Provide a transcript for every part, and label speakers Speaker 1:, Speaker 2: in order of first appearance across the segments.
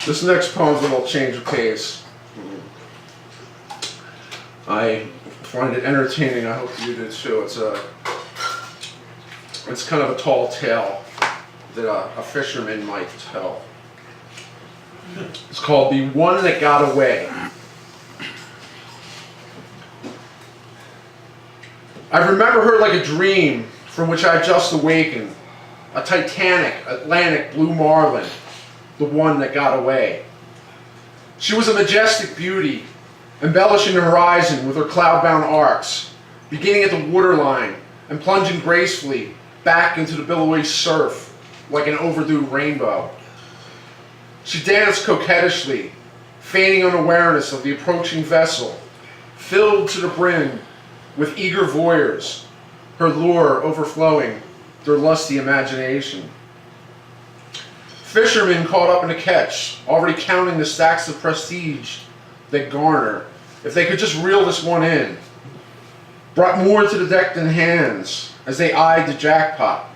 Speaker 1: This next poem's a little change of pace. I find it entertaining. I hope you do too. It's kind of a tall tale that a fisherman might tell. It's called "The One That Got Away." I remember her like a dream from which I just awakened. A titanic, Atlantic blue marlin, the one that got away. She was a majestic beauty, embellishing the horizon with her cloud-bound arcs, beginning at the waterline and plunging gracefully back into the billowy surf like an overdue rainbow. She danced coquettishly, feigning unawareness of the approaching vessel, filled to the brim with eager voyeurs, her lure overflowing their lusty imagination. Fishermen caught up in a catch, already counting the stacks of prestige they garner if they could just reel this one in, brought more to the deck than hands as they eyed the jackpot,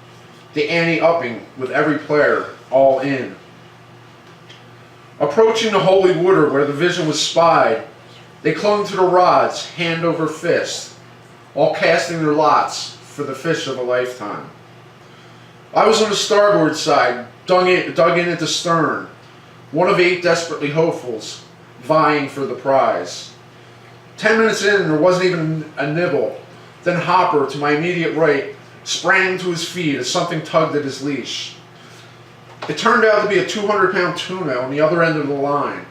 Speaker 1: the ante upping with every player all in. Approaching the holy water where the vision was spied, they clung to the rods hand over fist, all casting their lots for the fish of a lifetime. I was on the starboard side, dug in at the stern, one of 8 desperately hopefuls vying for the prize. 10 minutes in, there wasn't even a nibble. Then Hopper, to my immediate right, sprang to his feet as something tugged at his leash. It turned out to be a 200-pound tuna on the other end of the line.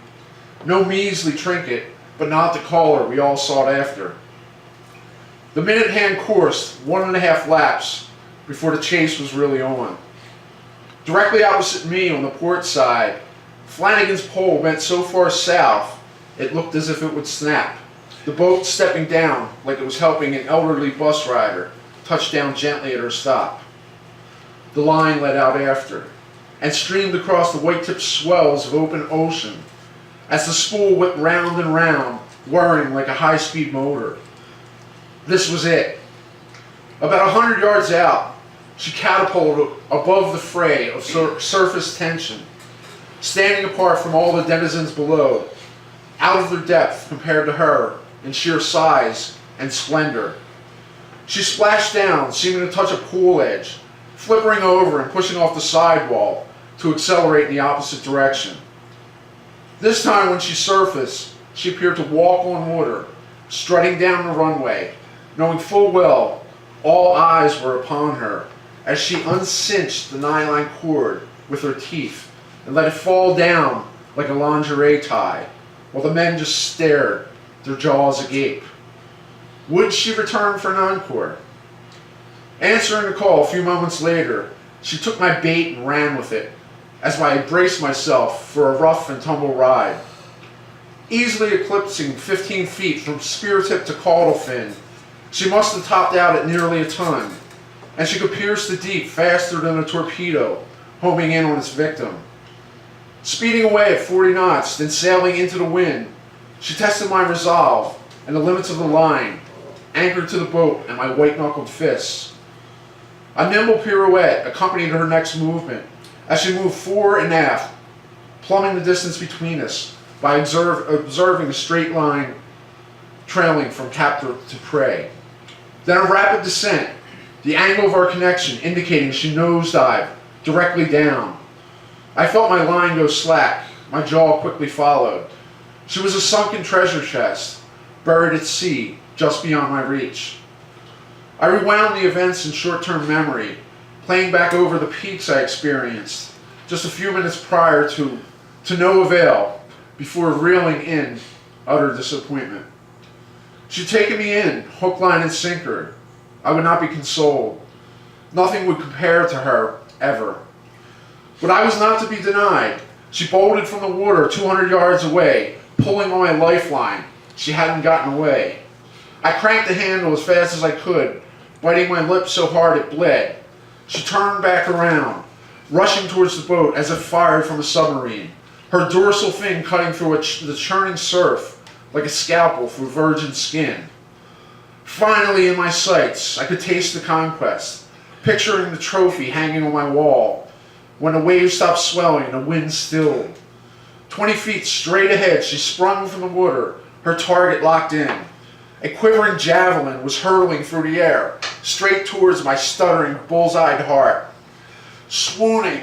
Speaker 1: No measly trinket, but not the caller we all sought after. The minute hand coursed 1.5 laps before the chase was really on. Directly opposite me on the port side, Flanagan's pole bent so far south it looked as if it would snap, the boat stepping down like it was helping an elderly bus rider touch down gently at her stop. The line led out after, and streamed across the white-tipped swells of open ocean as the spool whipped round and round, whirring like a high-speed motor. This was it. About 100 yards out, she catapulted above the fray of surface tension, standing apart from all the denizens below, out of their depth compared to her in sheer size and splendor. She splashed down, seeming to touch a pool edge, flippering over and pushing off the sidewall to accelerate in the opposite direction. This time when she surfaced, she appeared to walk on water, strutting down the runway, knowing full well all eyes were upon her as she uncinched the nylon cord with her teeth and let it fall down like a lingerie tie, while the men just stared, their jaws agape. Would she return for an encore? Answering the call a few moments later, she took my bait and ran with it, as I braced myself for a rough and tumble ride. Easily eclipsing 15 feet from spear tip to caudal fin, she must have topped out at nearly a ton, and she could pierce the deep faster than a torpedo, homing in on its victim. Speeding away at 40 knots, then sailing into the wind, she tested my resolve and the limits of the line, anchored to the boat and my white-knuckled fists. A nimble pirouette accompanied her next movement as she moved fore and aft, plumbing the distance between us by observing the straight line trailing from captor to prey. Then a rapid descent, the angle of our connection indicating she nosedived directly down. I felt my line go slack, my jaw quickly followed. She was a sunken treasure chest, buried at sea, just beyond my reach. I rewound the events in short-term memory, playing back over the peaks I experienced just a few minutes prior to no avail, before reeling in utter disappointment. She'd taken me in, hook, line, and sinker. I would not be consoled. Nothing would compare to her, ever. But I was not to be denied. She bolted from the water 200 yards away, pulling on my lifeline. She hadn't gotten away. I cranked the handle as fast as I could, biting my lip so hard it bled. She turned back around, rushing towards the boat as if fired from a submarine, her dorsal fin cutting through the churning surf like a scalpel through virgin skin. Finally in my sights, I could taste the conquest, picturing the trophy hanging on my wall, when the waves stopped swelling and the wind stilled. 20 feet straight ahead, she sprung from the water, her target locked in. A quivering javelin was hurtling through the air, straight towards my stuttering, bull's-eyed heart. Swooning,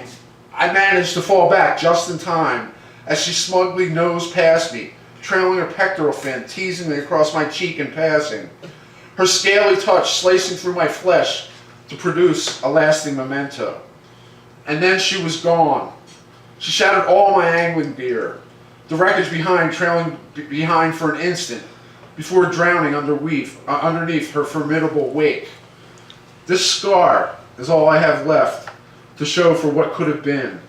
Speaker 1: I managed to fall back just in time as she smugly nosed past me, trailing her pectoral fin teasingly across my cheek in passing. Her scaly touch slicing through my flesh to produce a lasting memento. And then she was gone. She shattered all my angling gear, the wreckage behind trailing behind for an instant before drowning underneath her formidable wake. This scar is all I have left to show for what could have been,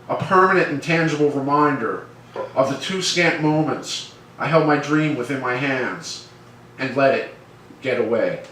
Speaker 1: a permanent and tangible reminder of the too scant moments I held my dream within my hands and let it get away.